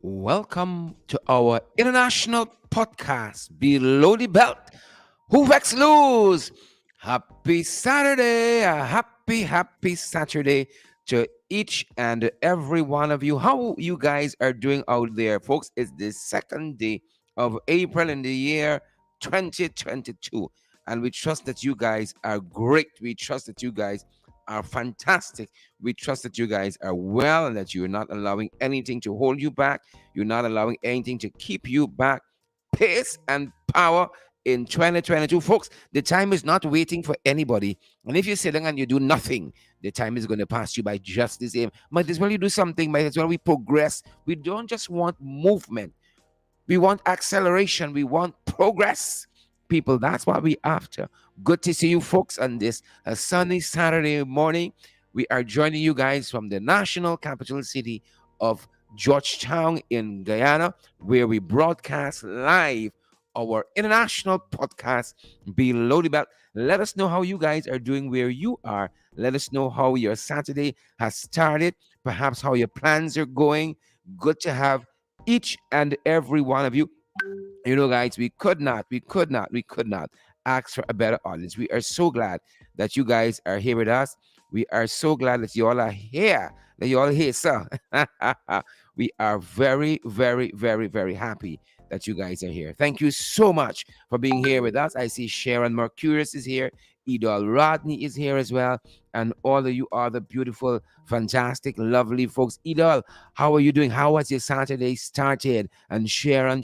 Welcome to our international podcast, Below the Belt. Who vex lose? Happy Saturday, a happy Saturday to each and every one of you. How you guys are doing out there, folks? It's the second day of April in the year 2022. And we trust that you guys are great. We trust that you guys are fantastic. We trust that you guys are well and that you're not allowing anything to hold you back. You're not allowing anything to keep you back. Pace and power in 2022. Folks, the time is not waiting for anybody. And if you're sitting and you do nothing, the time is going to pass you by just the same. Might as well you do something. Might as well we progress. We don't just want movement. We want acceleration. We want progress. People, that's what we after. Good to see you folks on this sunny Saturday morning. We are joining you guys from the national capital city of Georgetown in Guyana, where we broadcast live our international podcast, Below the Belt. Let us know how you guys are doing where you are. Let us know how your Saturday has started, perhaps how your plans are going. Good to have each and every one of you. You know, guys, we could not ask for a better audience. We are so glad that you guys are here with us. We are so glad that you all are here. That you all here, sir. We are very, very, very, very happy that you guys are here. Thank you so much for being here with us. I see Sharon Mercurius is here. Idol Rodney is here as well. And all of you are the beautiful, fantastic, lovely folks. Idol, how are you doing? How has your Saturday started? And Sharon,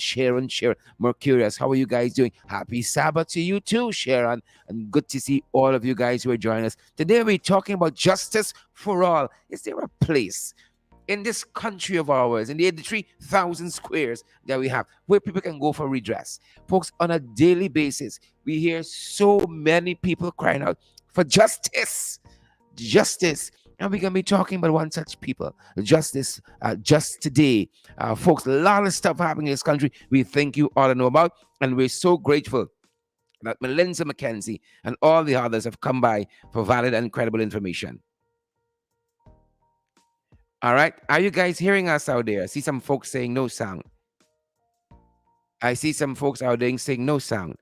Mercurius, how are you guys doing? Happy Sabbath to you too, Sharon. And good to see all of you guys who are joining us. Today we're talking about justice for all. Is there a place in this country of ours, in the 83,000 squares that we have, where people can go for redress? Folks, on a daily basis, we hear so many people crying out for justice. Justice. And we're going to be talking about one such people, justice, just today. Folks, a lot of stuff happening in this country we think you ought to know about. And we're so grateful that Melinda McKenzie and all the others have come by for valid and credible information. All right. Are you guys hearing us out there? I see some folks saying no sound. I see some folks out there saying no sound.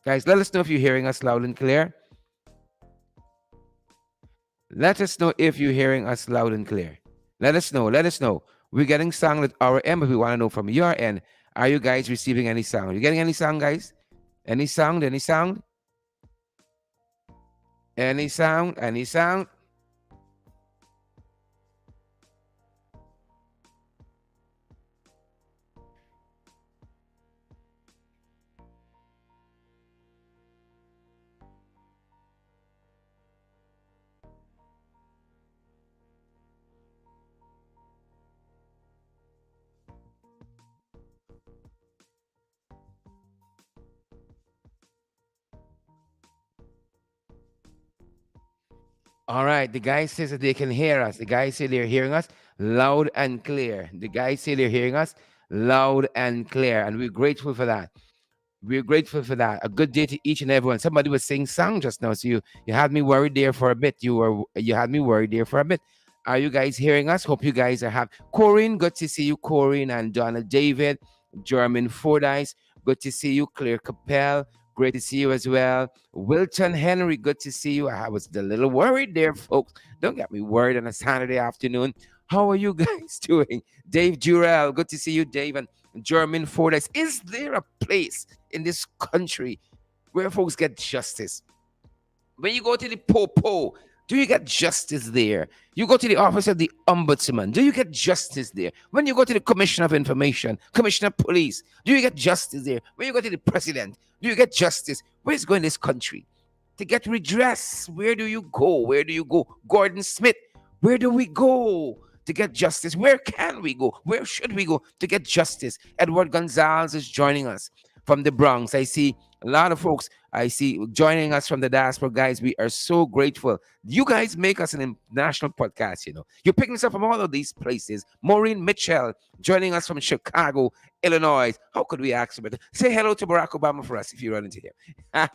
Guys, let us know if you're hearing us loud and clear. Let us know if you're hearing us loud and clear. Let us know. Let us know. We're getting sound at our end, but we want to know from your end. Are you guys receiving any sound? You getting any sound, guys? Any sound? Any sound? Any sound? Any sound? All right. The guy says that they can hear us. The guy say they're hearing us loud and clear. The guy say they're hearing us loud and clear. And we're grateful for that. We're grateful for that. A good day to each and everyone. Somebody was saying sound just now, so you had me worried there for a bit. You had me worried there for a bit. Are you guys hearing us? Hope you guys are happy. Corinne, good to see you, Corinne and Donald David, German Fordyce, good to see you, Claire Capel. Great to see you as well. Wilton Henry, good to see you. I was a little worried there, folks. Don't get me worried on a Saturday afternoon. How are you guys doing? Dave Durrell, good to see you, Dave. And German Fordyce. Is there a place in this country where folks get justice? When you go to the popo, do you get justice there? You go to the office of the ombudsman, do you get justice there? When you go to the commissioner of information, commissioner of police, do you get justice there? When you go to the president, do you get justice? Where's going this country? To get redress, where do you go? Where do you go? Gordon Smith, where do we go to get justice? Where can we go? Where should we go to get justice? Edward Gonzalez is joining us from the Bronx. I see a lot of folks I see joining us from the diaspora. Guys, we are so grateful. You guys make us an international podcast, you know. You're picking us up from all of these places. Maureen Mitchell joining us from Chicago, Illinois. How could we ask about it? Say hello to Barack Obama for us if you run into him.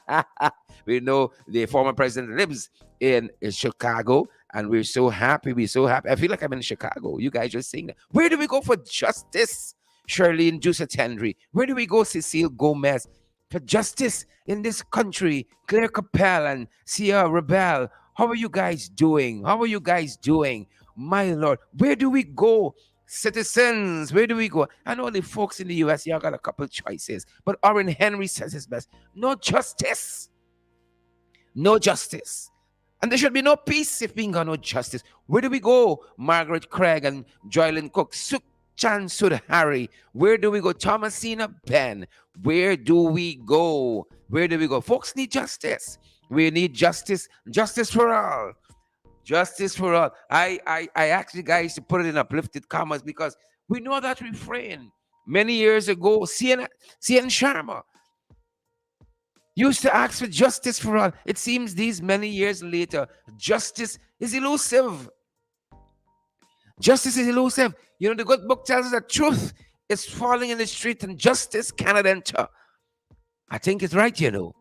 We know the former president lives in Chicago, And we're so happy. We're so happy. I feel like I'm in Chicago. You guys just saying that. Where do we go for justice? Charlene Joseph Henry. Where do we go, Cecile Gomez? For justice in this country. Claire Capel and Sia Rebel. How are you guys doing? How are you guys doing? My Lord. Where do we go? Citizens, where do we go? I know the folks in the US, y'all got a couple choices. But Oren Henry says it's best. No justice. No justice. And there should be no peace if we got no justice. Where do we go? Margaret Craig and Joylyn Cook. Chan Sud Harry. Where do we go? Thomasina Ben. Where do we go? Where do we go? Folks need justice. We need justice. Justice for all. Justice for all. I asked you guys to put it in uplifted commas because we know that refrain. Many years ago, CN Sharma used to ask for justice for all. It seems these many years later, justice is elusive. Justice is elusive. You know, the good book tells us that truth is falling in the street and justice cannot enter. I think it's right, you know.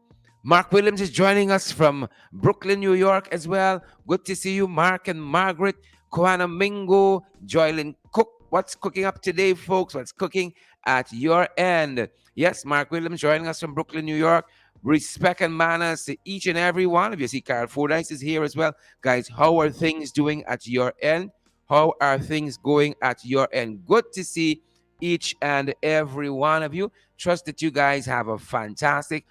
Mark Williams is joining us from Brooklyn, New York as well. Good to see you, Mark and Margaret. Koana Mingo, Joylyn Cook. What's cooking up today, folks? What's cooking at your end? Yes, Mark Williams joining us from Brooklyn, New York. Respect and manners to each and every one of you. See, Carol Fordyce is here as well. Guys, how are things doing at your end? How are things going at your end? Good to see each and every one of you. Trust that you guys have a fantastic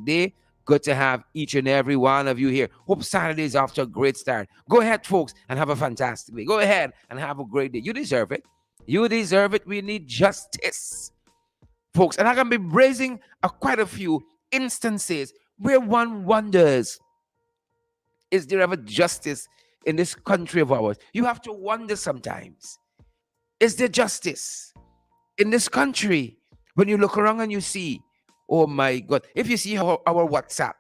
day. Good to have each and every one of you here. Hope Saturday is off to a great start. Go ahead, folks, and have a fantastic day. Go ahead and have a great day. You deserve it. You deserve it. We need justice, folks. And I'm going to be raising quite a few instances where one wonders, is there ever justice in this country of ours? You have to wonder sometimes, is there justice in this country? When you look around and you see, oh my God, if you see how our WhatsApp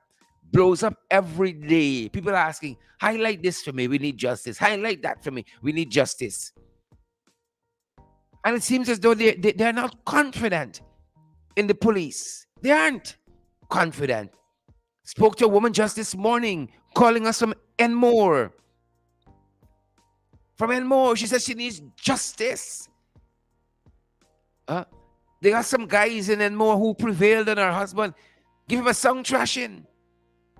blows up every day, people are asking, highlight this for me, we need justice. Highlight that for me, we need justice. And it seems as though they're not confident in the police. They aren't confident. Spoke to a woman just this morning, calling us from Enmore. From Enmore, she says she needs justice. They got some guys in Enmore who prevailed on her husband. Give him a song thrashing.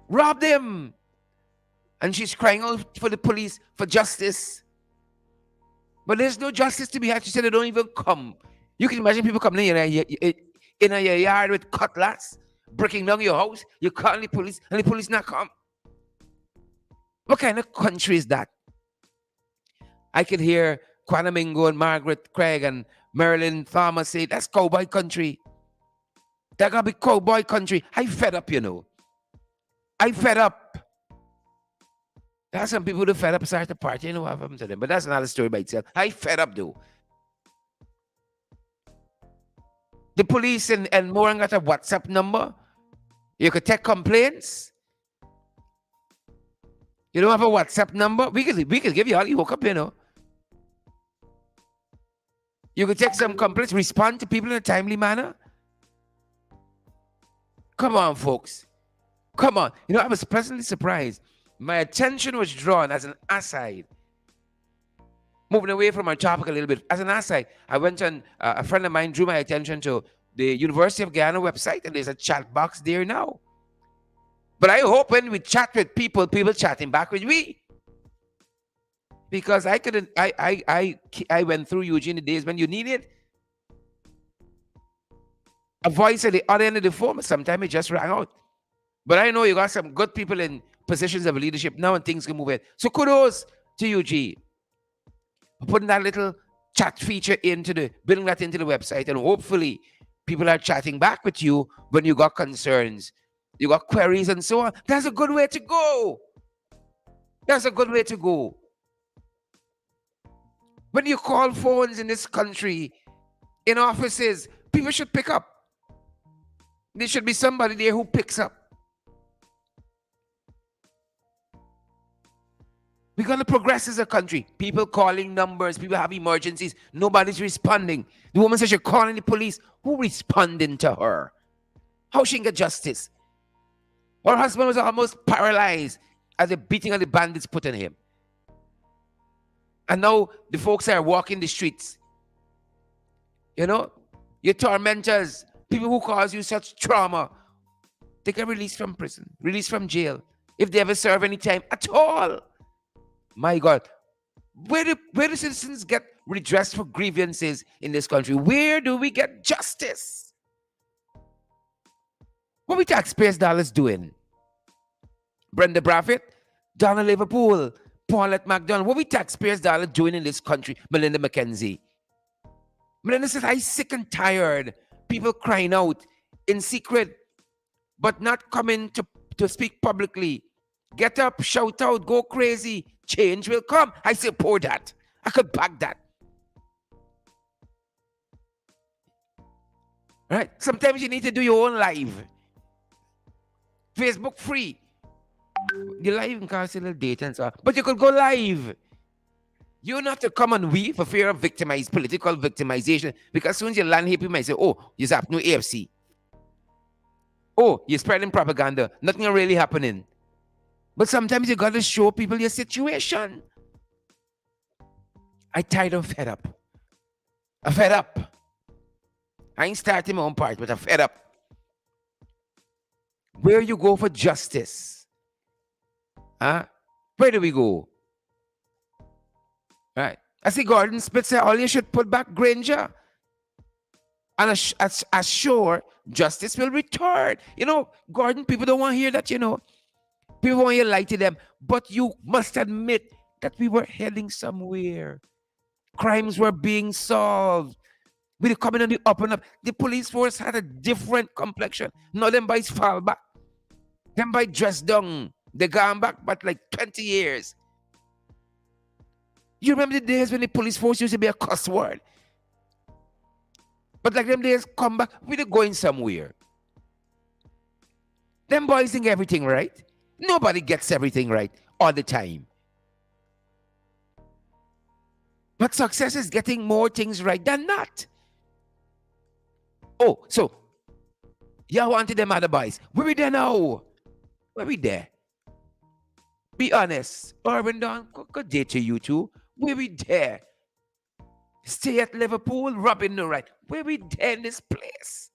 Robbed him. And she's crying out for the police for justice. But there's no justice to be had. She said they don't even come. You can imagine people coming in your yard with cutlass, breaking down your house. You call the police and the police not come. What kind of country is that? I could hear Kwana Mingo and Margaret Craig and Marilyn Thomas say, that's cowboy country. That gotta be cowboy country. I fed up, you know. I fed up. There are some people who fed up and started to party. You know what happened to them. But that's another story by itself. I fed up, though. The police and more got a WhatsApp number. You could take complaints. You don't have a WhatsApp number? We could give you all you woke up, you know. You could take some complaints, respond to people in a timely manner. Come on, folks. Come on. You know, I was pleasantly surprised. My attention was drawn as an aside. Moving away from our topic a little bit. As an aside, I went on, a friend of mine drew my attention to the University of Guyana website, and there's a chat box there now. But I hope when we chat with people chatting back with me. Because I couldn't, I went through Eugene the days when you needed a voice at the other end of the phone. Sometimes it just rang out. But I know you got some good people in positions of leadership now and things can move in. So kudos to Eugene for putting that little chat feature building that into the website. And hopefully people are chatting back with you when you got concerns, you got queries and so on. That's a good way to go. That's a good way to go. When you call phones in this country, in offices, people should pick up. There should be somebody there who picks up. We're going to progress as a country. People calling numbers, people have emergencies. Nobody's responding. The woman says she's calling the police. Who responding to her? How she can get justice? Her husband was almost paralyzed. as the beating of the bandits put on him. And now the folks are walking the streets. You know, your tormentors, people who cause you such trauma, they get released from prison, released from jail, if they ever serve any time at all. My God, where do citizens get redress for grievances in this country? Where do we get justice? What we taxpayers' dollars doing? Brenda Braffett, Donna Liverpool, Paulette McDonald. What we taxpayers' dollars doing in this country? Melinda McKenzie. Melinda says, I'm sick and tired. People crying out in secret, but not coming to speak publicly. Get up, shout out, go crazy. Change will come. I support that. I could back that. Right? Sometimes you need to do your own live. Facebook free. The live costs a little data and so on. But you could go live. You don't have to come on we for fear of political victimization. Because as soon as you land here, people might say, oh, you're up no AFC. Oh, you're spreading propaganda. Nothing really happening. But sometimes you got to show people your situation. I tired and fed up. I'm fed up. I ain't starting my own part, but I'm fed up. Where you go for justice? Huh? Where do we go? Right. I see Gordon Spitz say, all you should put back Granger. And assure justice will return. You know, Gordon, people don't want to hear that, you know. People want you to lie to them. But you must admit that we were heading somewhere. Crimes were being solved. We were coming on the up and up. The police force had a different complexion. Now them boys fall back. Them boys dressed down. They gone back but like 20 years. You remember the days when the police force used to be a cuss word? But like them days come back, we're going somewhere. Them boys think everything right. Nobody gets everything right all the time. But success is getting more things right than not. Oh, so y'all wanted them other boys. Where we there now? Where we there? Be honest. Urban Dawn, good day to you too. Where we there? Stay at Liverpool, Robin no right. Where we there in this place?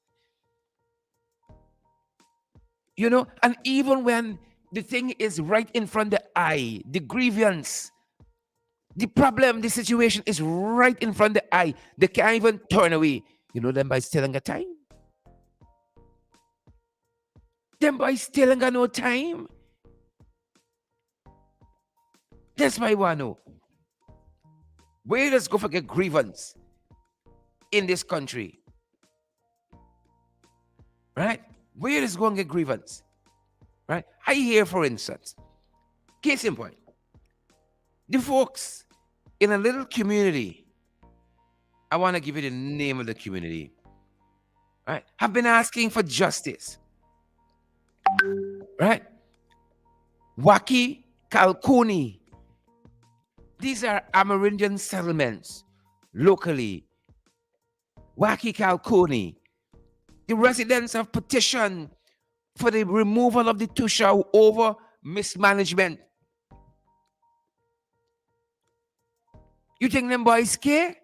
You know, and even when the thing is right in front of the eye, the grievance, the problem, the situation is right in front of the eye. They can't even turn away. You know, them by still ain't got time. Them by still ain't got no time. That's why I want to know. Where does go forget grievance in this country? Right? Where does go and get grievance? Right? I hear, for instance, case in point, the folks in a little community, I want to give you the name of the community, right, have been asking for justice. Right? Waki Kalkuni. These are Amerindian settlements locally. Waki Kalkuni. The residents have petitioned for the removal of the Tusha over mismanagement. You think them boys care?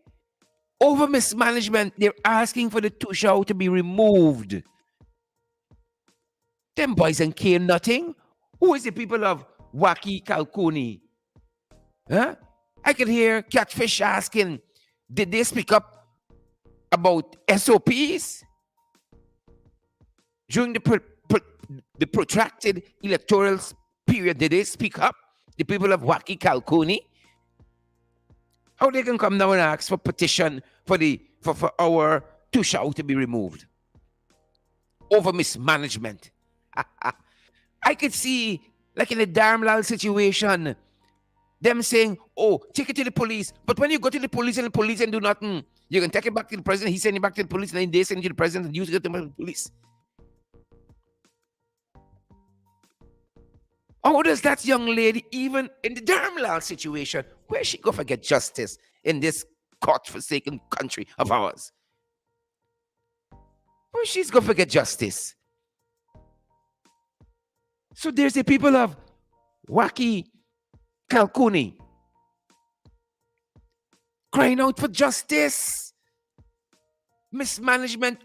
Over mismanagement, they're asking for the Tusha to be removed. Them boys ain't care nothing. Who is the people of Waki Kalkuni? Huh? I could hear Catfish asking, did they speak up about SOPs? During the protracted electoral period, did they speak up? The people of Waki Kalkuni? How they can come now and ask for petition for our Tusha to be removed over mismanagement? I could see, like in the Darmlal situation, them saying, oh, take it to the police. But when you go to the police and the police and do nothing, you can take it back to the president, he send it back to the police, and then they send it to the president and you get it to the police. How does that young lady, even in the Darmlal situation, where she go for get justice in this God-forsaken country of ours? Where she's going to get justice? So there's the people of Wacky Kalkuni, crying out for justice. Mismanagement.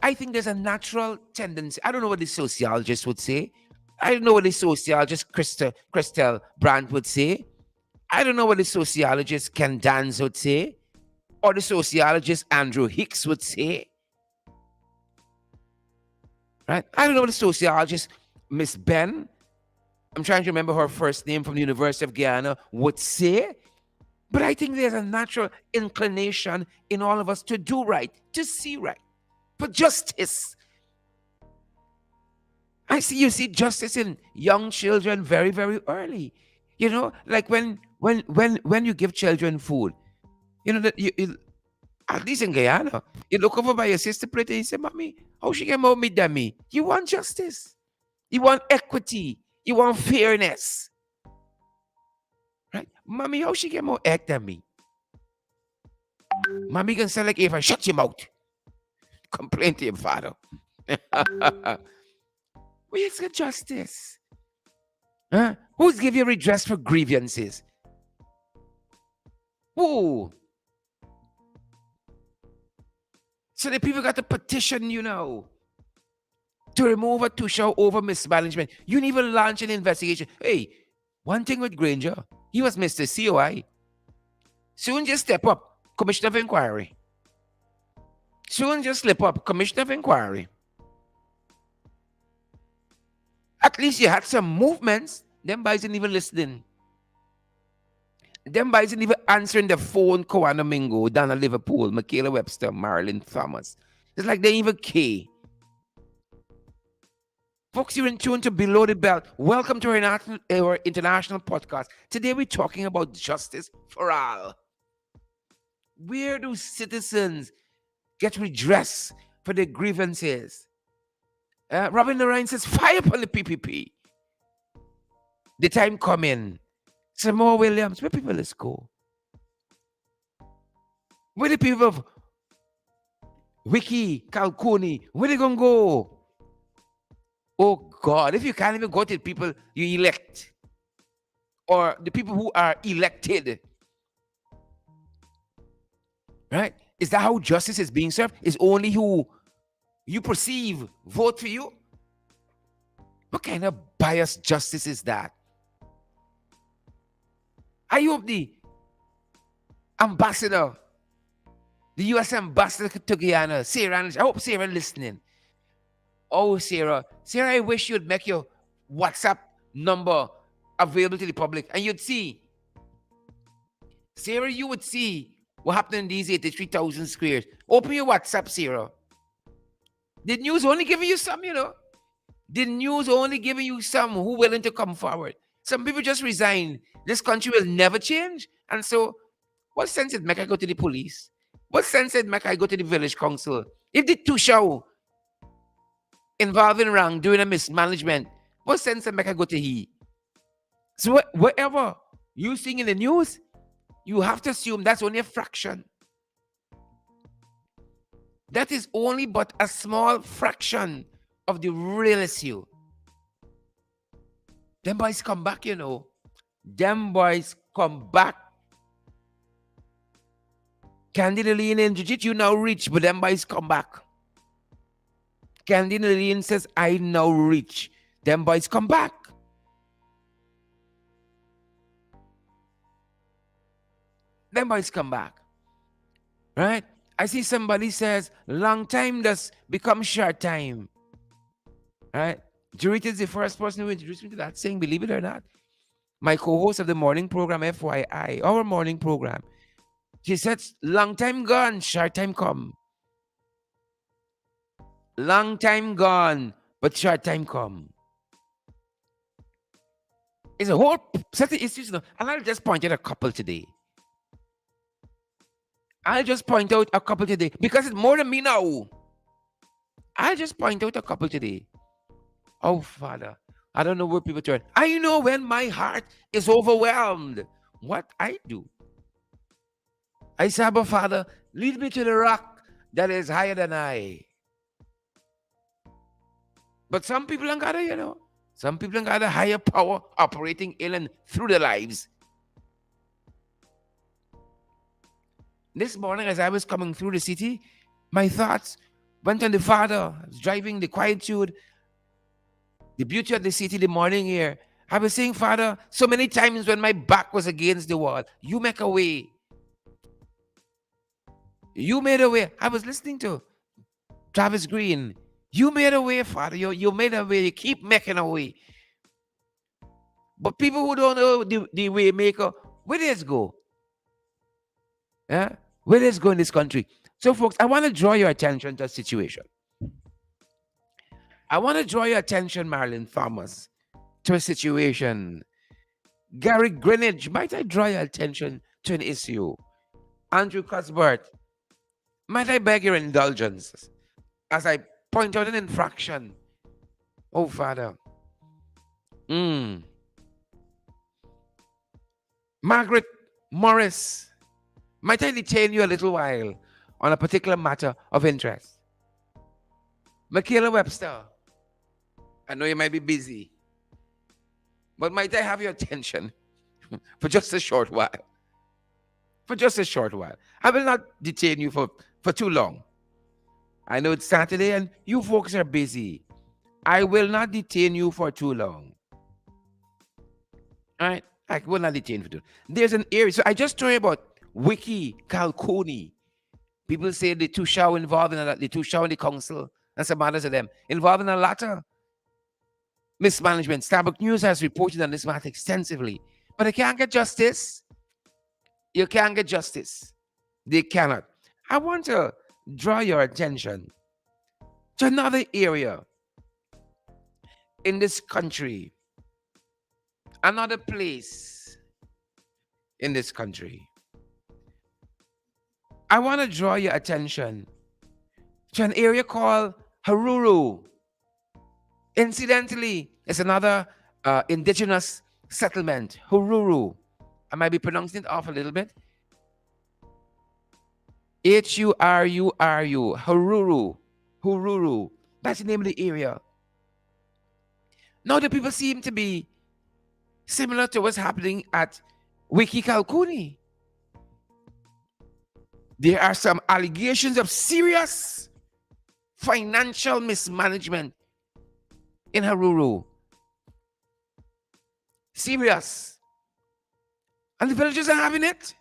I think there's a natural tendency. I don't know what the sociologist would say. I don't know what the sociologist Christel Brandt would say. I don't know what the sociologist Ken Dans would say, or the sociologist Andrew Hicks would say. Right? I don't know what the sociologist Miss Ben, I'm trying to remember her first name, from the University of Guyana, would say. But I think there's a natural inclination in all of us to do right, to see right, for justice. You see justice in young children very, very early. Like when you give children food, that at least in Guyana, you look over by your sister plate and you say, "Mommy, how she get more meat than me?" You want justice. You want equity. You want fairness. Right? "Mommy, how she get more egg than me?" Mommy can sound like, "If I shut your mouth, complain to your father." Where's the justice? Huh? Who's give you redress for grievances? Who? So the people got to petition, to remove a Tushaw over mismanagement. You didn't even launch an investigation. Hey, one thing with Granger, he was Mr. COI. Soon just step up, Commissioner of Inquiry. Soon just slip up, Commissioner of Inquiry. At least you had some movements. Them boys didn't even listening. Them boys didn't even answering the phone. Koana Mingo, Donna Liverpool, Michaela Webster, Marilyn Thomas. It's like they even care. Folks, you're in tune to Below the Belt. Welcome to our international podcast. Today we're talking about justice for all. Where do citizens get redress for their grievances? Robin Lorraine says, fire upon the PPP. The time coming. Samoa Williams, where people let's go? Where the people of Wiki, Kalkuni, where they gonna go? Oh God, if you can't even go to the people you elect, or the people who are elected, right? Is that how justice is being served? Is only who you perceive vote for you? What kind of biased justice is that? I hope the ambassador, the U.S. ambassador to Guyana, Sarah, I hope Sarah listening. Oh, Sarah, I wish you'd make your WhatsApp number available to the public, and you'd see, Sarah, you would see what happened in these 83,000 squares. Open your WhatsApp, Sarah. The news only giving you some, The news only giving you some who willing to come forward. Some people just resign. This country will never change. And so, what sense did make I go to the police? What sense did make I go to the village council? If the Tushaw involving wrongdoing and mismanagement, what sense did make I go to he? So whatever you seeing in the news, you have to assume that's only a fraction. That is only but a small fraction of the real issue. Them boys come back, Them boys come back. Candy Lillian and Jujit, you now reach, but them boys come back. Candy Lillian says, I now reach. Them boys come back. Them boys come back. Right? I see somebody says, long time does become short time. Right? Jurit is the first person who introduced me to that saying, believe it or not. My co-host of the morning program, FYI, our morning program, she said, long time gone, short time come. Long time gone, but short time come. It's a whole set of issues, and I'll just point out a couple today. Because it's more than me now. I'll just point out a couple today. Oh, Father, I don't know where people turn. I know when my heart is overwhelmed, what I do. I say, Abba, Father, lead me to the rock that is higher than I. But some people ain't got it, Some people got a higher power operating in and through their lives. This morning, as I was coming through the city, my thoughts went on the Father. I was driving, the quietude, the beauty of the city, the morning air. I was saying, Father, so many times when my back was against the wall, you make a way. You made a way. I was listening to Travis Green. You made a way, Father. You made a way. You keep making a way. But people who don't know the way maker, where does go? Yeah? Where does go in this country? So, folks, I want to draw your attention to a situation. I want to draw your attention, Marilyn Thomas, to a situation. Gary Greenwich, might I draw your attention to an issue? Andrew Cuthbert, might I beg your indulgence as I point out an infraction? Oh, Father. Margaret Morris, might I detain you a little while on a particular matter of interest? Michaela Webster, I know you might be busy, but might I have your attention for just a short while? For just a short while. I will not detain you for too long. I know it's Saturday and you folks are busy. I will not detain you for too long. All right? I will not detain you for too long. There's an area. So I just told you about Wiki Kalkuni. People say the two show involved in the two show in the council. That's a matter to them. Involved in a lot of mismanagement. Starbuck News has reported on this matter extensively. But they can't get justice. You can't get justice. They cannot. I want to draw your attention to another area in this country, another place in this country. I want to draw your attention to an area called Haruru. Incidentally, it's another indigenous settlement, Haruru. I might be pronouncing it off a little bit. Haruru, Haruru. Haruru. That's the name of the area. Now the people seem to be similar to what's happening at Wiki Kalkuni. There are some allegations of serious financial mismanagement in Haruru. Serious. And the villagers are having it.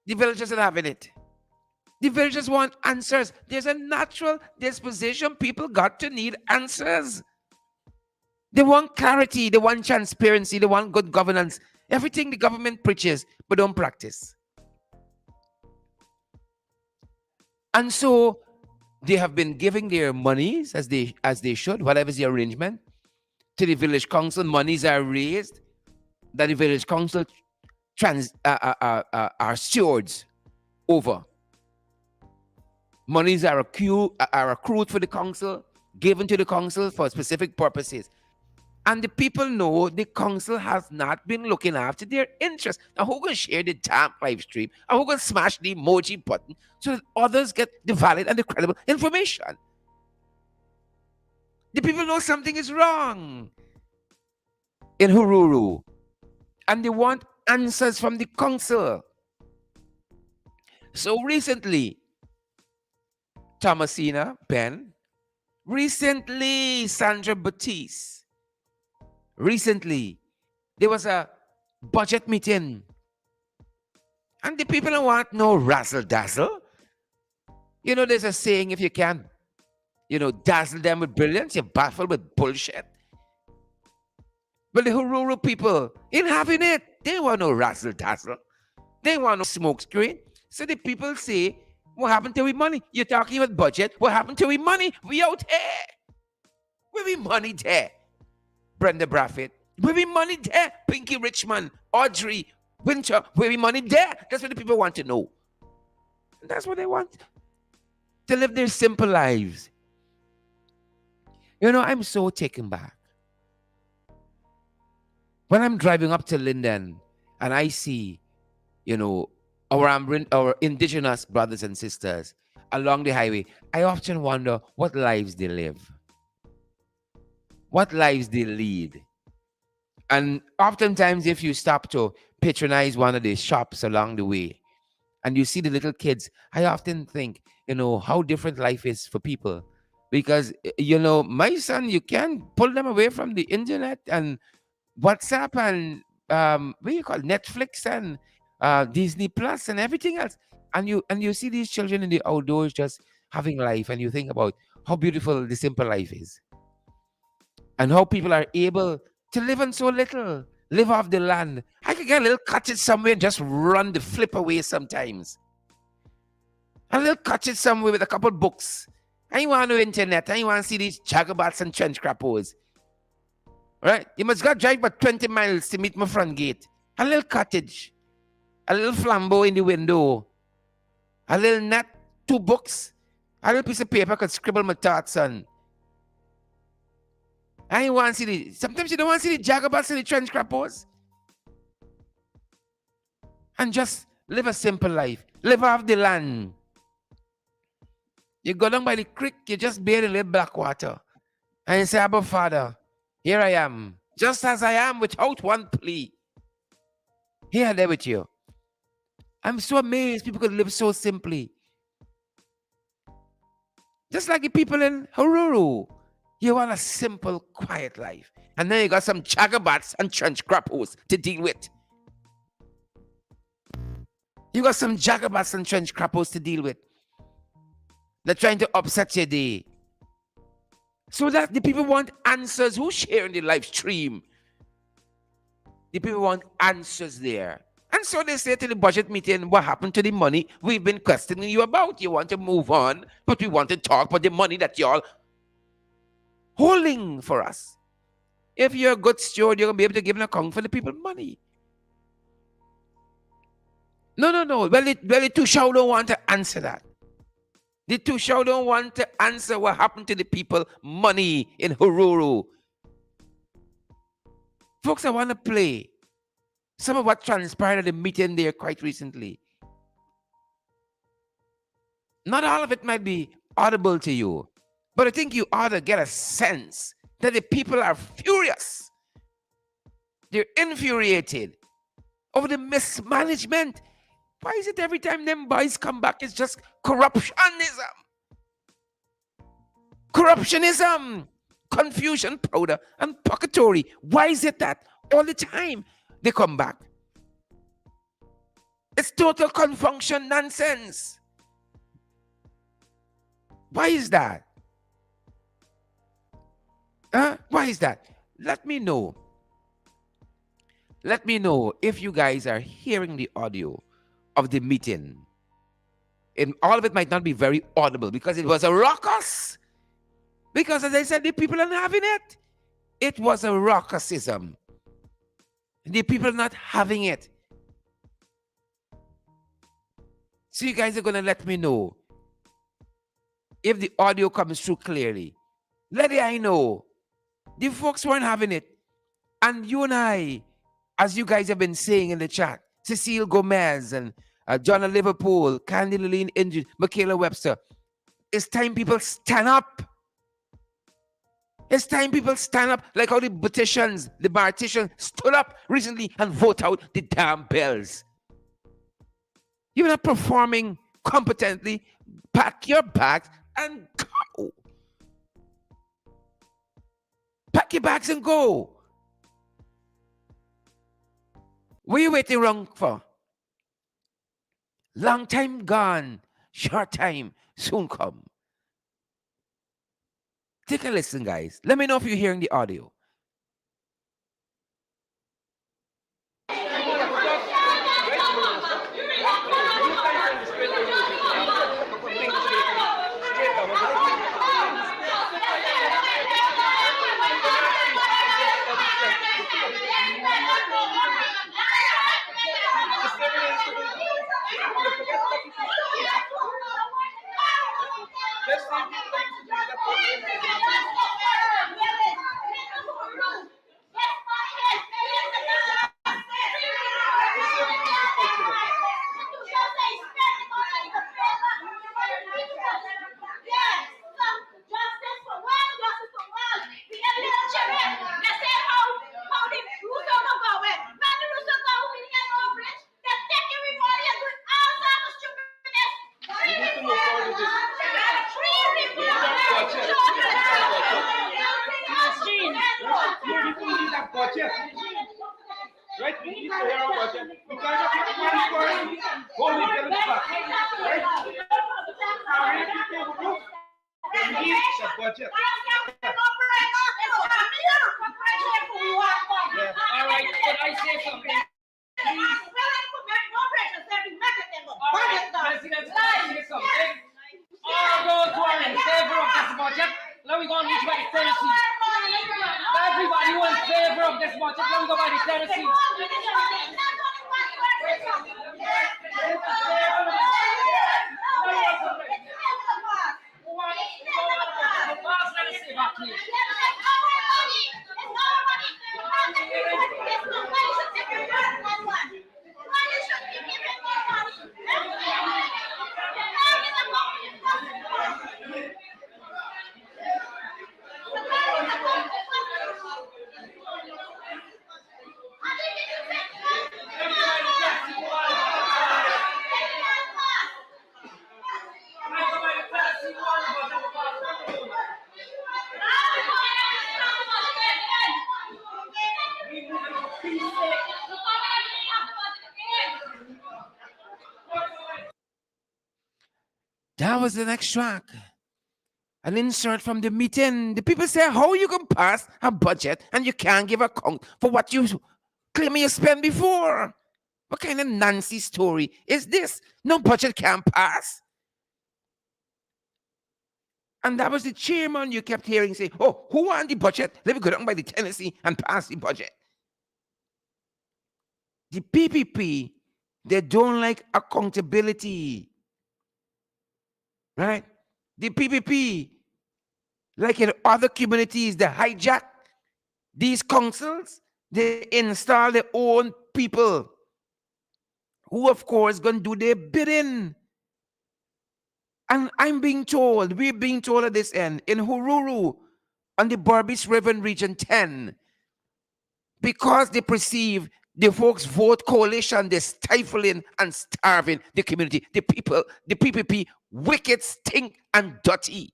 The villagers are having it. The villagers want answers. There's a natural disposition. People got to need answers. They want clarity. They want transparency. They want good governance. Everything the government preaches, but don't practice. And so they have been giving their monies as they should, whatever is the arrangement, to the village council. Monies are raised that the village council are stewards over. Monies are accrued for the council, given to the council for specific purposes. And the people know the council has not been looking after their interests. Now, who can share the damn live stream? And who can smash the emoji button so that others get the valid and the credible information? The people know something is wrong in Haruru. And they want answers from the council. So recently, Thomasina, Ben, recently, Sandra Batiste, recently, there was a budget meeting. And the people don't want no razzle-dazzle. You know, there's a saying, if you can't, dazzle them with brilliance, you're baffled with bullshit. But the Haruru people ain't having it. They want no razzle-dazzle. They want no smoke screen. So the people say, what happened to we money? You're talking about budget. What happened to we money? We out here. Where we money there? Brenda Braffett. Where we money there? Pinky Richmond. Audrey Winter. Where we money there? That's what the people want to know. And that's what they want. To live their simple lives. I'm so taken back. When I'm driving up to Linden and I see, our indigenous brothers and sisters along the highway, I often wonder what lives they live. what lives they lead. And oftentimes, if you stop to patronize one of the shops along the way and you see the little kids, I often think, how different life is for people. Because, my son, you can pull them away from the internet and WhatsApp and what do you call it? Netflix and Disney Plus and everything else. And you see these children in the outdoors just having life, and you think about how beautiful the simple life is, and how people are able to live on so little, live off the land. I could get a little cottage somewhere and just run the flip away sometimes. A little cottage somewhere with a couple books. I ain't want no internet. I ain't want to see these jagabats and trench crappos. Right? You must go drive about 20 miles to meet my front gate. A little cottage, a little flambeau in the window, a little net, two books, a little piece of paper I could scribble my thoughts on. I ain't want to see the. Sometimes you don't want to see the jagabats and the trench crappos. And just live a simple life. Live off the land. You go down by the creek, you just bathe in little black water. And you say, Abba Father, here I am, just as I am, without one plea. Here there with you. I'm so amazed people could live so simply. Just like the people in Haruru. You want a simple, quiet life. And then you got some jagabats and trench crappos to deal with. You got some jagabats and trench crappos to deal with. They're trying to upset your day. So that the people want answers. Who's sharing the live stream? The people want answers there. And so they say to the budget meeting, what happened to the money we've been questioning you about? You want to move on, but we want to talk about the money that y'all holding for us. If you're a good steward, you're going to be able to give an account for the people money. No. Well, the Tushao don't want to answer that. The Tushao don't want to answer what happened to the people money in Haruru. Folks, I want to play some of what transpired at the meeting there quite recently. Not all of it might be audible to you, but I think you ought to get a sense that the people are furious. They're infuriated over the mismanagement. Why is it every time them boys come back, it's just corruptionism? Corruptionism, confusion, powder, and pocketry. Why is it that all the time they come back? It's total confunction nonsense. Why is that? Why is that? Let me know. Let me know if you guys are hearing the audio of the meeting. And all of it might not be very audible because it was a raucous. Because as I said, the people are not having it. It was a raucousism. The people are not having it. So you guys are going to let me know if the audio comes through clearly. Let I know. The folks weren't having it. And you and I, as you guys have been saying in the chat, Cecile Gomez and John Liverpool, Candy Lillian Injun, Michaela Webster, it's time people stand up. It's time people stand up like how the beauticians, the barticians stood up recently and vote out the damn bills. You're not performing competently. Pack your bags and go. Pack your bags and go. What are you waiting around for? Long time gone, short time soon come. Take a listen, guys. Let me know if you're hearing the audio. need to hear our budget. We can't just make money first. Hold it, get it back. Right? They need the budget. Yeah. All right, could I say something? All right, President, could I say something? All those who are in favor of this budget, now we're going to reach by the Tennessee. Everybody who is in favor of this budget, now we go by the Tennessee. That was the next track. An insert from the meeting. The people say, how you can pass a budget and you can't give account for what you claim you spent before? What kind of Nancy story is this? No budget can pass. And that was the chairman you kept hearing say, oh, who want the budget? Let me go down by the Tennessee and pass the budget. The PPP, they don't like accountability. Right? The PPP, like in other communities, they hijack these councils. They install their own people who, of course, going to do their bidding. And I'm being told, we're being told at this end, in Haruru, on the Barbies River in Region 10, because they perceive the folks vote coalition, they're stifling and starving the community, the people, the PPP, wicked, stink, and dirty.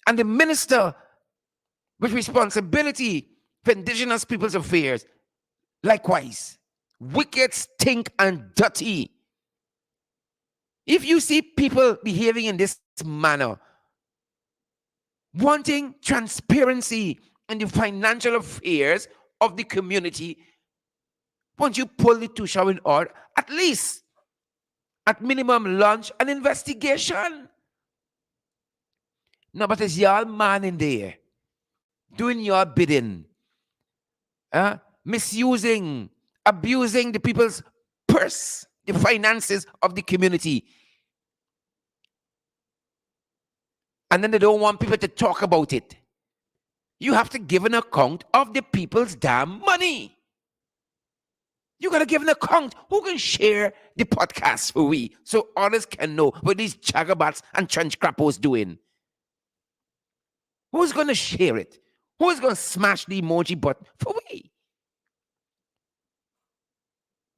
And the minister with responsibility for Indigenous Peoples' Affairs, likewise, wicked, stink, and dirty. If you see people behaving in this manner, wanting transparency in the financial affairs of the community, once you pull the two show in order, at least, at minimum, launch an investigation. No, but it's y'all man in there, doing your bidding, misusing, abusing the people's purse, the finances of the community. And then they don't want people to talk about it. You have to give an account of the people's damn money. You got to give an account. Who can share the podcast for we so others can know what these jagabats and trench crappos doing? Who's going to share it? Who's going to smash the emoji button for we?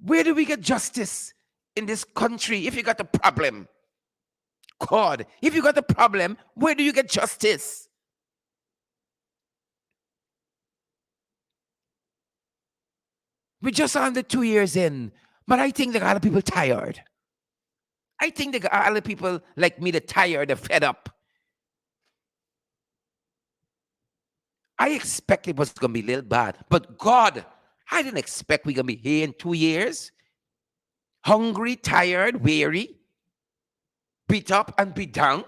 Where do we get justice in this country if you got a problem? God, if you got a problem, where do you get justice? We're just under 2 years in, but I think that a lot of people tired. I think that a lot of people like me, they're tired, they're fed up. I expect it was going to be a little bad, but God, I didn't expect we're going to be here in 2 years. Hungry, tired, weary, beat up and beat down.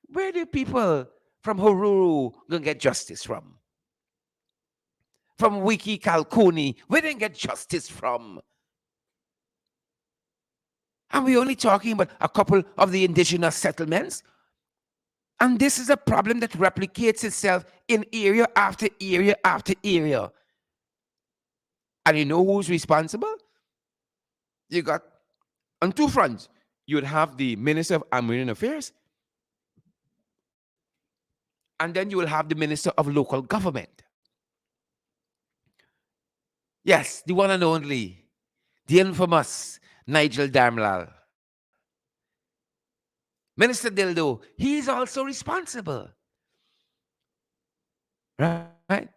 Where do people from Haruru going to get justice from? From Wiki Kalkuni, where did they get justice from? And we're only talking about a couple of the indigenous settlements. And this is a problem that replicates itself in area after area after area. And you know who's responsible? You got, on two fronts, you would have the Minister of Agrarian Affairs, and then you will have the Minister of Local Government. Yes, the one and only, the infamous Nigel Darmlal. Minister Dildo, he is also responsible. Right?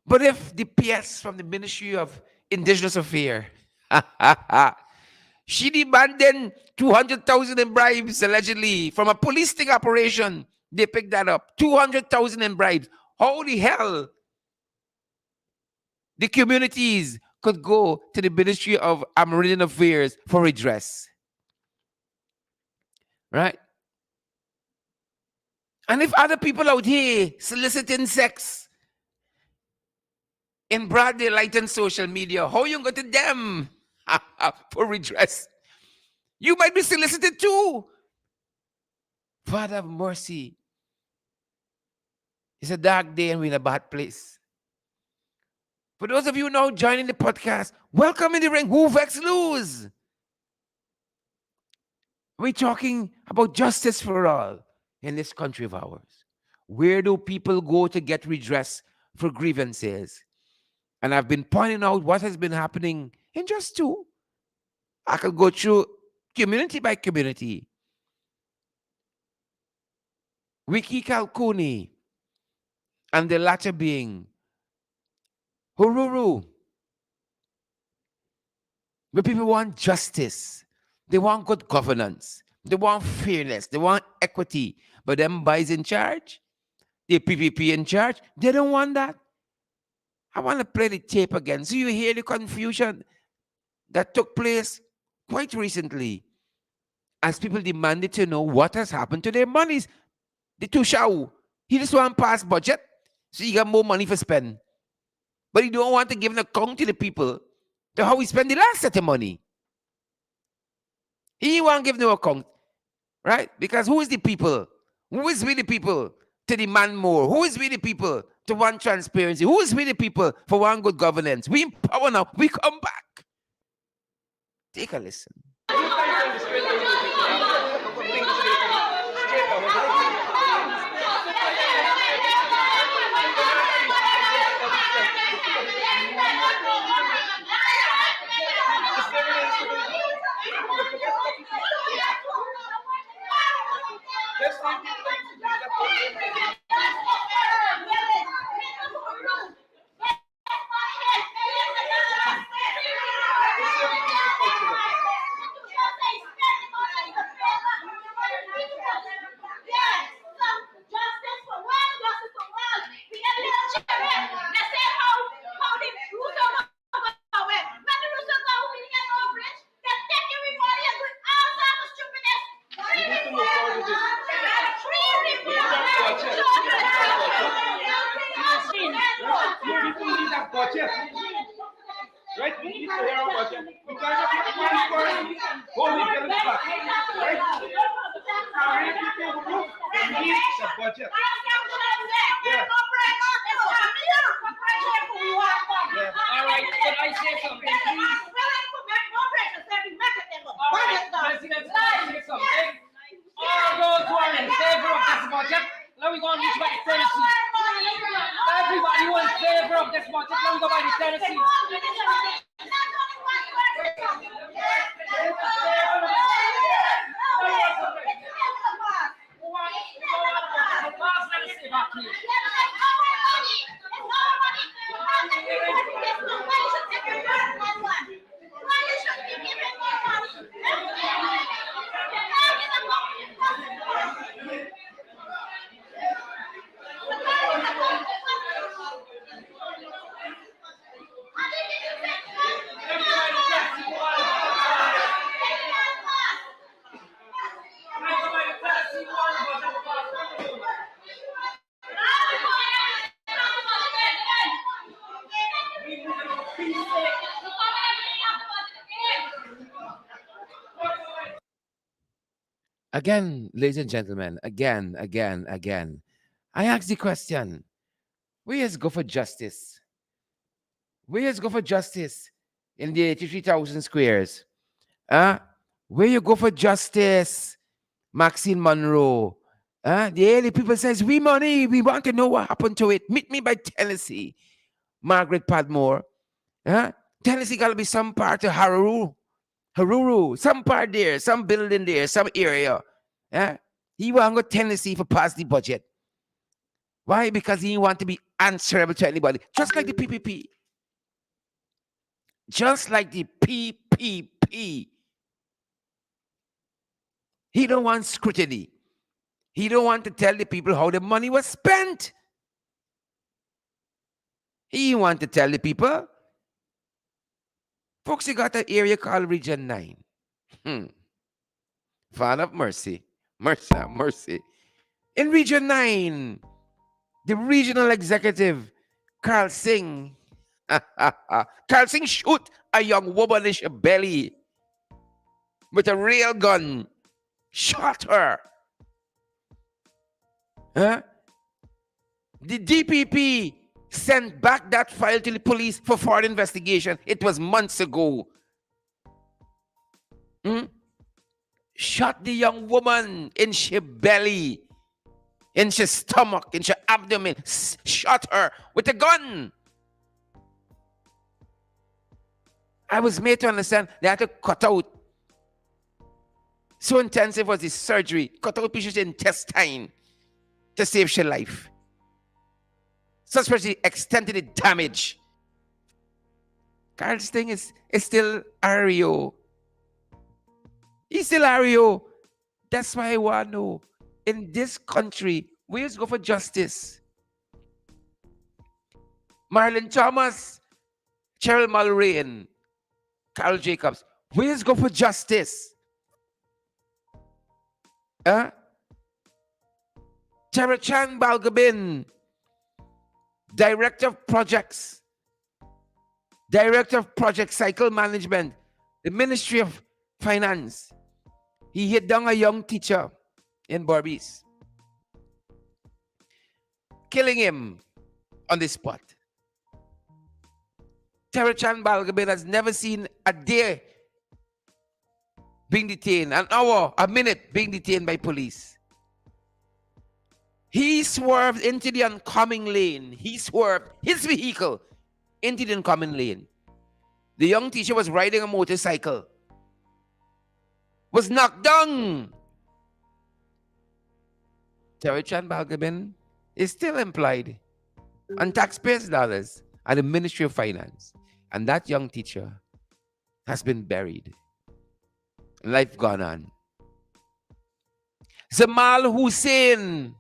But if the PS from the Ministry of Indigenous Affairs, she demanded 200,000 in bribes allegedly from a police sting operation. They picked that up. 200,000 in bribes. How the hell the communities could go to the Ministry of Amerindian Affairs for redress? Right? And if other people out here soliciting sex in broad daylight on social media, how you go to them for redress? You might be solicited too. Father of mercy. It's a dark day and we're in a bad place. For those of you now joining the podcast, welcome in the ring. Who vex lose? We're talking about justice for all in this country of ours. Where do people go to get redress for grievances? And I've been pointing out what has been happening in just two. I could go through community by community. Wiki Kalkuni, and the latter being Haruru, where people want justice. They want good governance. They want fairness. They want equity. But them boys in charge, the PPP in charge, they don't want that. I want to play the tape again so you hear the confusion that took place quite recently as people demanded to know what has happened to their monies. The Tushau, he just want to pass budget so he got more money for spend. But he don't want to give an account to the people to how he spend the last set of money. He won't give no account, right? Because who is the people? Who is with the people to demand more? Who is with the people to want transparency? Who is with the people for one good governance? We in power now. We come back. Take a listen. Right? We need to hear about it. Because of the money scoring, holy girl is back. Right? Our people who look, they need the budget. Yeah. All right, could I say something, please? All right, President, could I say something? All those who are in favor of this budget, now we're going to reach by the Tennessee. Everybody who is in favor of this budget, now we go by the Tennessee. Again, ladies and gentlemen, again. I ask the question, where is go for justice? Where is go for justice in the 83,000 squares? Where you go for justice, Maxine Monroe? The early people says, we money, we want to know what happened to it. Meet me by Tennessee. Margaret Padmore. Tennessee got to be some part of Haruru, some part there, some building there, some area. He want to go Tennessee for pass the budget. Why? Because he want to be answerable to anybody. Just like the PPP. Just like the PPP. He don't want scrutiny. He don't want to tell the people how the money was spent. He want to tell the people, folks, you got an area called Region 9. Hmm. Father of mercy. Mercy, mercy. In Region 9, the regional executive, Carl Singh, Carl Singh shoot a young womanish belly with a real gun. Shot her. Huh? The DPP sent back that file to the police for further investigation. It was months ago. Hmm? Shot the young woman in her belly, in her stomach, in her abdomen. Shot her with a gun. I was made to understand they had to cut out. So intensive was the surgery. Cut out pieces of intestine to save her life. Such was the extent of the damage. Carl's thing is still REO. He's still REO. That's why I want to know, in this country, where's go for justice? Marlon Thomas, Cheryl Mulray, and Carl Jacobs, where's go for justice? Huh? Terachan Balgabin, Director of Projects, Director of Project Cycle Management, the Ministry of Finance. He hit down a young teacher in Barbies, killing him on the spot. Terachan Balgabin has never seen a day being detained, an hour, a minute being detained by police. He swerved into the oncoming lane. He swerved his vehicle into the oncoming lane. The young teacher was riding a motorcycle, was knocked down. Terachan Balgabin is still employed on taxpayers' dollars at the Ministry of Finance. And that young teacher has been buried. Life gone on. Zamal Hussein,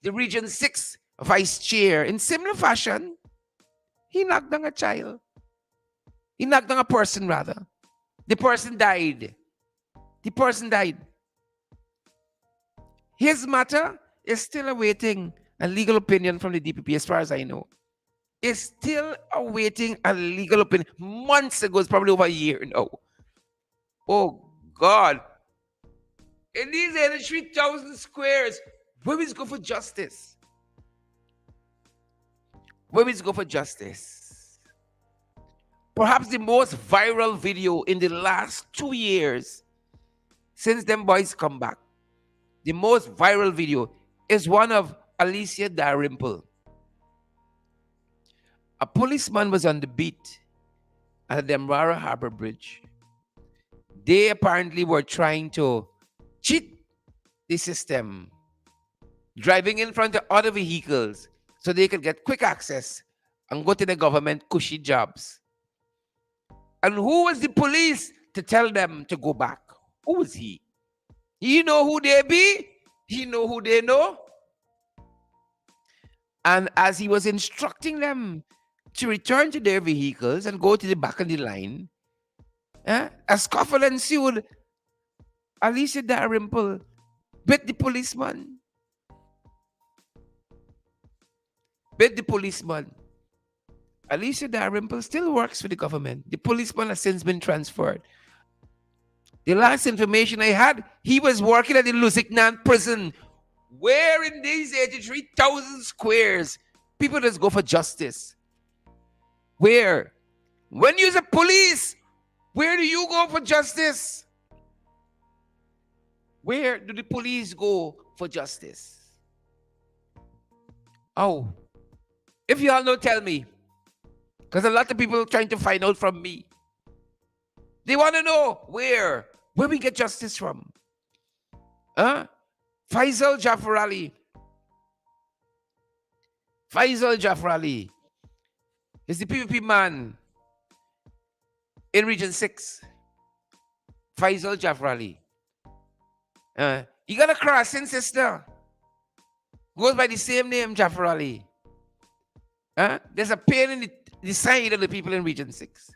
the Region 6 Vice Chair, in similar fashion, he knocked down a child. He knocked down a person, rather. The person died. His matter is still awaiting a legal opinion from the DPP, as far as I know. Is still awaiting a legal opinion. Months ago, it's probably over a year now. Oh, God. In these 83,000 squares, women go for justice. Women go for justice. Perhaps the most viral video in the last 2 years since them boys come back. The most viral video is one of Alicia Dalrymple. A policeman was on the beat at the Demerara Harbor Bridge. They apparently were trying to cheat the system, driving in front of other vehicles so they could get quick access and go to the government cushy jobs. And who was the police to tell them to go back? Who was he? He know who they be. He know who they know. And as he was instructing them to return to their vehicles and go to the back of the line, a scuffle ensued. Alicia Dalrymple bit the policeman. Alicia Dalrymple still works for the government. The policeman has since been transferred. The last information I had, he was working at the Lusignan prison. Where in these 83,000 squares, people just go for justice? Where? When you're a police, where do you go for justice? Where do the police go for justice? Oh, if you all know, tell me. Because a lot of people are trying to find out from me. They want to know where we get justice from. Huh? Faisal Jafar Ali. Faisal Jafar Ali is the PPP man in Region 6. Faisal Jafar Ali. You got a crossing sister. Goes by the same name, Jafar Ali. There's a pain in the side of the people in Region 6.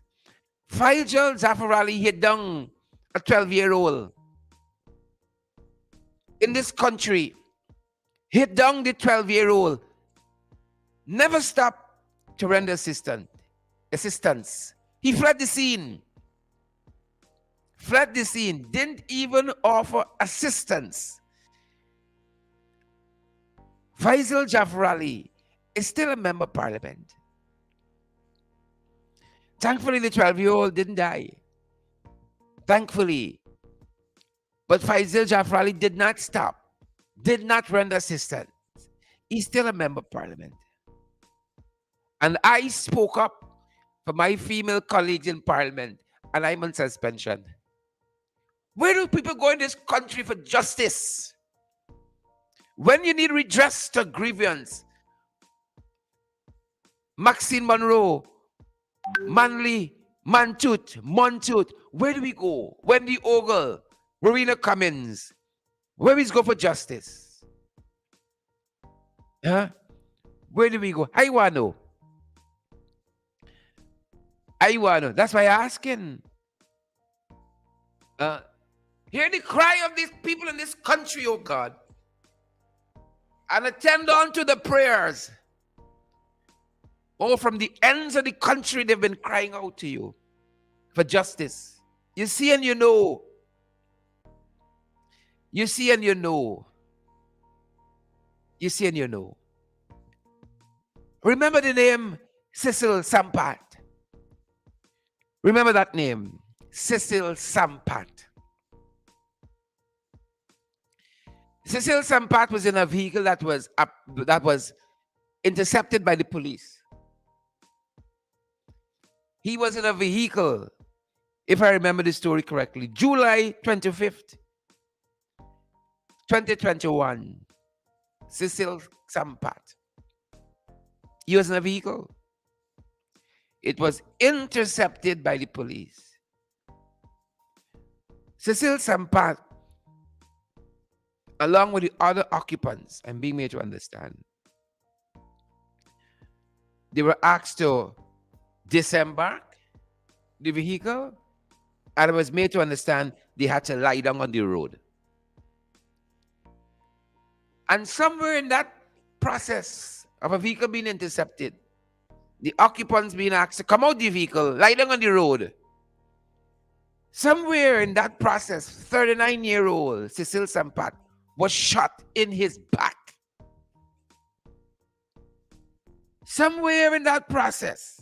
Faisal Jafar Ali hit down a 12-year-old in this country. Hit down the 12-year-old. Never stopped to render assistance. He fled the scene. Fled the scene. Didn't even offer assistance. Faisal Jafar Ali is still a member of parliament. Thankfully, the 12-year-old didn't die. Thankfully. But Faisal Jafar Ali did not stop. Did not render assistance. He's still a member of parliament. And I spoke up for my female colleagues in parliament, and I'm on suspension. Where do people go in this country for justice? When you need redress to grievance, Maxine Monroe, Manley, Montut, where do we go? Wendy Ogle, Rowena Cummins, where we go for justice? Huh? Where do we go? I want to know. That's why I'm asking. Hear the cry of these people in this country, oh God. And attend on to the prayers. Oh, from the ends of the country, they've been crying out to you for justice. You see and you know. You see and you know. You see and you know. Remember the name Cecil Sampat. Remember that name, Cecil Sampat. Cecil Sampat was in a vehicle that was intercepted by the police. He was in a vehicle, if I remember the story correctly, July 25th, 2021. Cecil Sampat. He was in a vehicle. It was intercepted by the police. Cecil Sampat, along with the other occupants, I'm being made to understand, they were asked to disembark the vehicle, and it was made to understand they had to lie down on the road. And somewhere in that process of a vehicle being intercepted, the occupants being asked to come out the vehicle, lie down on the road. Somewhere in that process, 39-year-old Cecil Sampat was shot in his back. Somewhere in that process,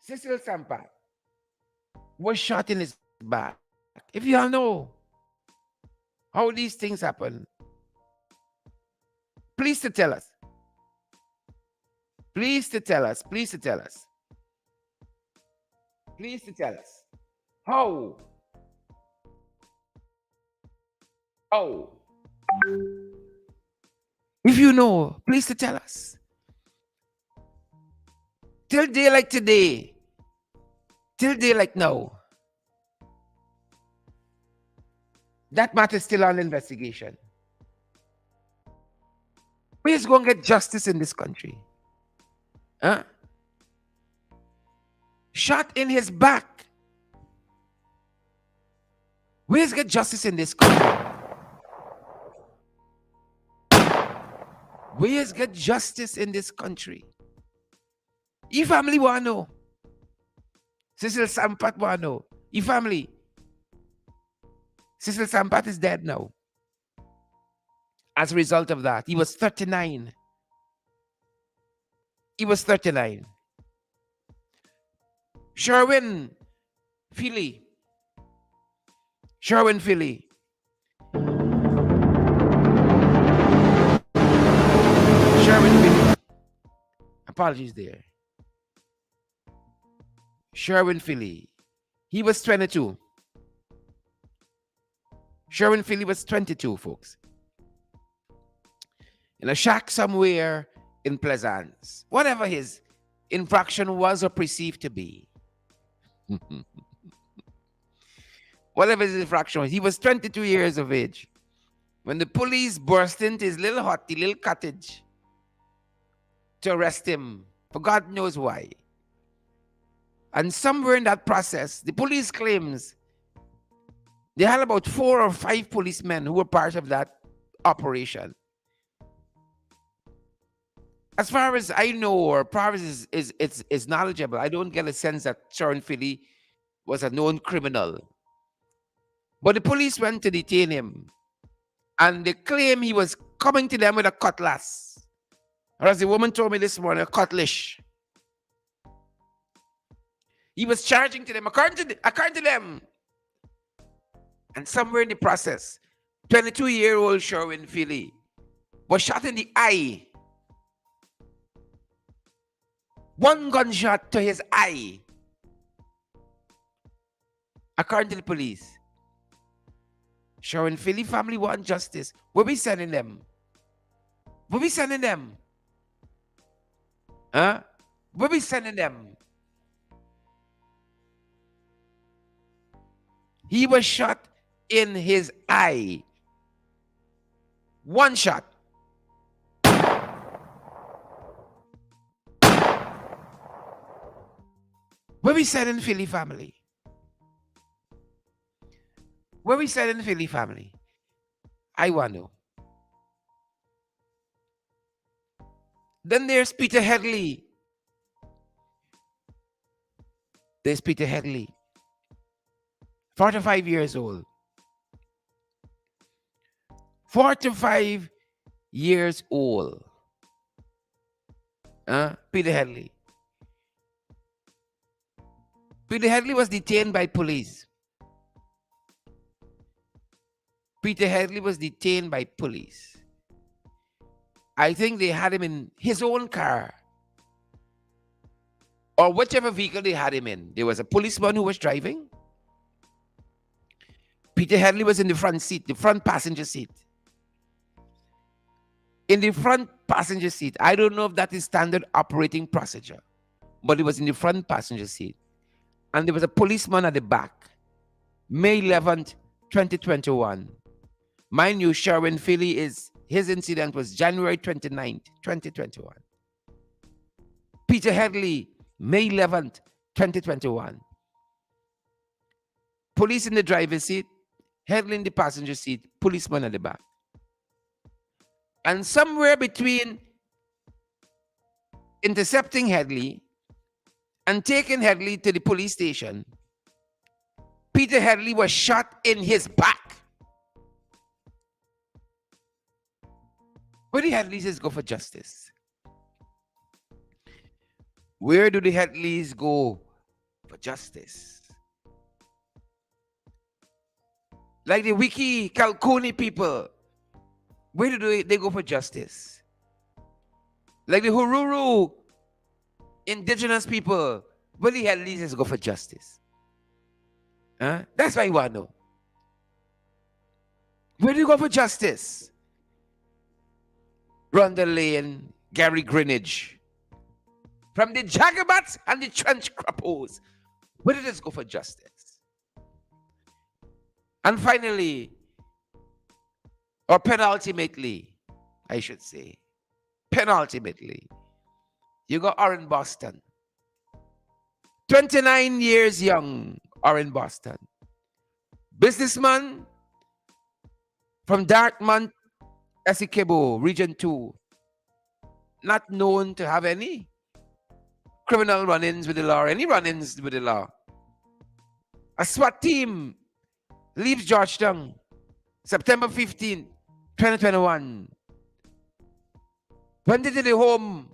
Cecil Sampat was shot in his back. If you all know how these things happen, please to tell us. Please to tell us. Please to tell us. Please to tell us. How? How? If you know, please to tell us. Till day like today, till day like now, that matter is still on investigation. Where's going to get justice in this country? Huh? Shot in his back. Where's get justice in this country? Where's get justice in this country? Your family want to know. Cecil Sampat want to know. Your family. Cecil Sampat is dead now. As a result of that, he was 39. He was 39. Sherwin Philly. Sherwin Philly. Apologies there. Sherwin Philly. He was 22. Sherwin Philly was 22, folks. In a shack somewhere in Pleasance. Whatever his infraction was or perceived to be. Whatever his infraction was. He was 22 years of age when the police burst into his little hutty, little cottage to arrest him for God knows why. And somewhere in that process, the police claims they had about 4 or 5 policemen who were part of that operation. As far as I know, or Providence is knowledgeable, I don't get a sense that Sharon Philly was a known criminal. But the police went to detain him, and they claim he was coming to them with a cutlass. Or as the woman told me this morning, a cutlass. He was charging to them, according to them. And somewhere in the process, 22-year-old Sherwin Philly was shot in the eye. One gunshot to his eye. According to the police. Sherwin Philly family want justice. We'll be sending them. We'll be sending them. Huh? We'll be sending them. He was shot in his eye. One shot. Where we said in Philly family. Where we said in Philly family. I want to know. Then there's Peter Headley. There's Peter Headley. 45 years old. 45 years old. Peter Headley. Peter Headley was detained by police. Peter Headley was detained by police. I think they had him in his own car. Or whichever vehicle they had him in. There was a policeman who was driving. Peter Headley was in the front seat, the front passenger seat. In the front passenger seat, I don't know if that is standard operating procedure, but it was in the front passenger seat. And there was a policeman at the back. May 11th, 2021. Mind you, Sherwin Philly his incident was January 29th, 2021. Peter Headley, May 11th, 2021. Police in the driver's seat, Headley in the passenger seat, policeman at the back. And somewhere between intercepting Headley and taking Headley to the police station, Peter Headley was shot in his back. Where the Headleys go for justice? Where do the Headleys go for justice? Like the Wiki Kalkoni people, where do they go for justice? Like the Haruru indigenous people, where the Headleys go for justice? That's why you want to know. Where do you go for justice? Rhonda Lane, Gary Greenwich. From the Jagabats and the Trench Crappos. Where did this go for justice? And finally, or penultimately, I should say, penultimately, you got Orrin Boston. 29 years young, Orrin Boston. Businessman from Dartmouth, Essequibo, Region 2. Not known to have any criminal run-ins with the law, any run-ins with the law. A SWAT team leaves Georgetown, September 15, 2021. Went into the home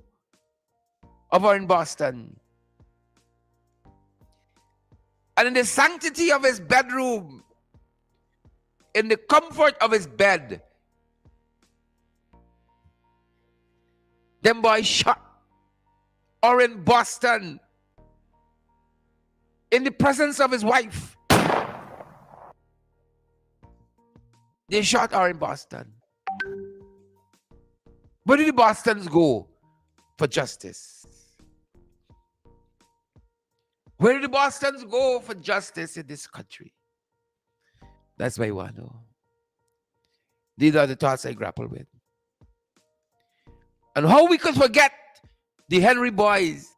of Orrin Boston. And in the sanctity of his bedroom, in the comfort of his bed, them boys shot Orrin Boston in the presence of his wife. They shot her in Boston. Where did the Bostons go for justice? Where did the Bostons go for justice in this country? That's why I want to know. These are the thoughts I grapple with. And how we could forget the Henry boys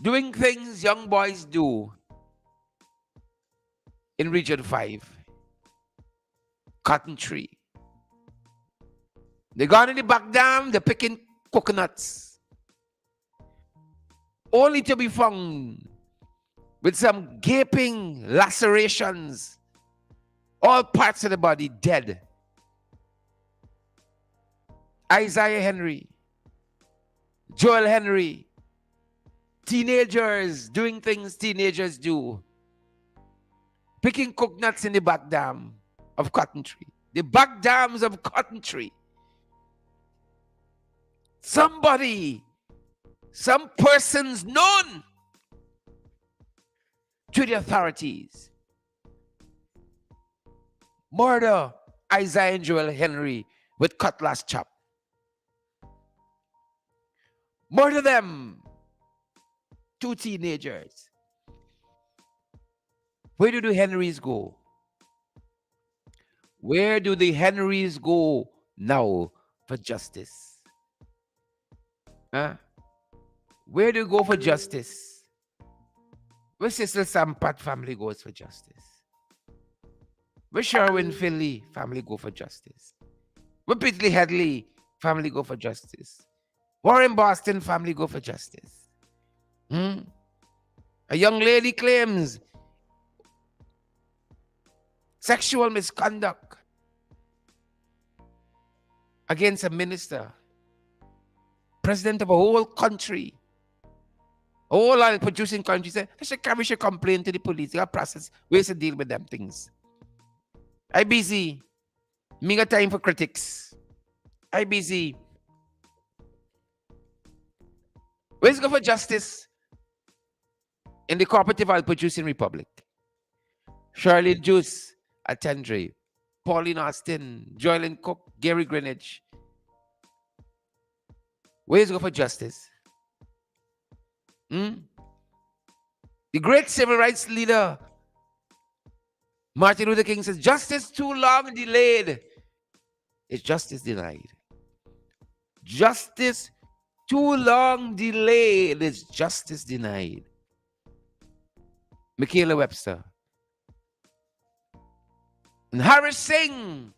doing things young boys do in Region 5. Cotton tree. They gone in the back dam, they're picking coconuts. Only to be found with some gaping lacerations, all parts of the body dead. Isaiah Henry, Joel Henry, teenagers doing things teenagers do, picking coconuts in the back dam of cotton tree. The back dams of cotton tree. Somebody, some persons known to the authorities murder Isaiah and Joel Henry with cutlass chop. Murder them. 2 teenagers. Where do the Henrys go? Where do the Henrys go now for justice? Huh? Where do you go for justice? Where Sister Sampat family goes for justice? Where Sherwin Philly family go for justice? Where Pitley Headley family go for justice? Warren Boston family go for justice? A young lady claims sexual misconduct against a minister, president of a whole country, a whole oil producing country. Said, we should complain to the police. They got process ways to deal with them things. I busy. Me got time for critics. I busy. Where's go for justice in the cooperative oil producing republic? Shirley Juice, Attendre, Pauline Austin, Joylyn Cook, Gary Greenwich. Where's go for justice? The great civil rights leader Martin Luther King says, justice too long delayed is justice denied. Justice too long delayed is justice denied. Michaela Webster. And Harris Singh.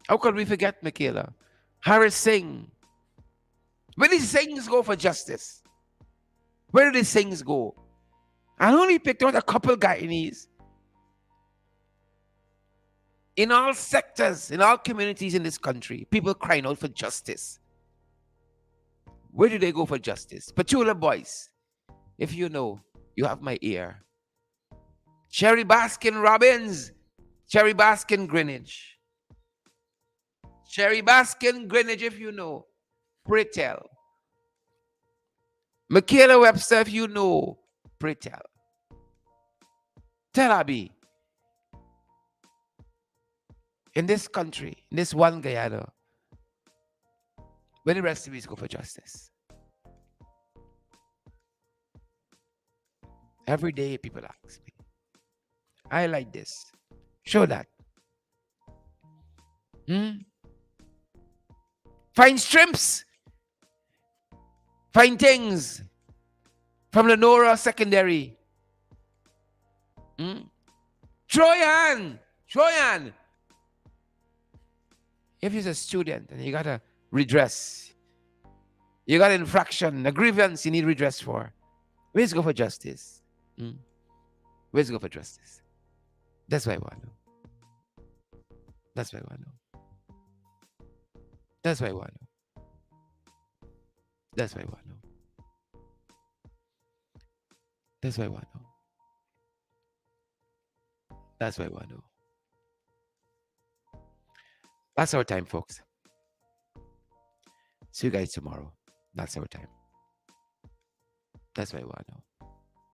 How could we forget Michaela? Harris Singh. Where do these things go for justice? Where do these things go? I only picked out a couple Guyanese. In all sectors, in all communities in this country, people crying out for justice. Where do they go for justice? Petula Boys, if you know, you have my ear. Cherry Baskin Robbins, Cherry Baskin Greenwich. Cherry Baskin Greenwich, if you know, pray tell. Michaela Webster, if you know, pray tell. Tell Abby. In this country, in this one Guyana, where the rest of us go for justice. Every day people ask me, I like this. Show that. Find shrimps. Find things from Lenora Secondary. Troyan. If you're a student and you got a redress, you got an infraction, a grievance you need redress for, where's go for justice? Where's go for justice? That's why I want to know. That's why I want to know. That's why I want to know. That's why I want to know. That's why I want to know. That's why I want to know. That's our time, folks. See you guys tomorrow. That's our time. That's why I want to know.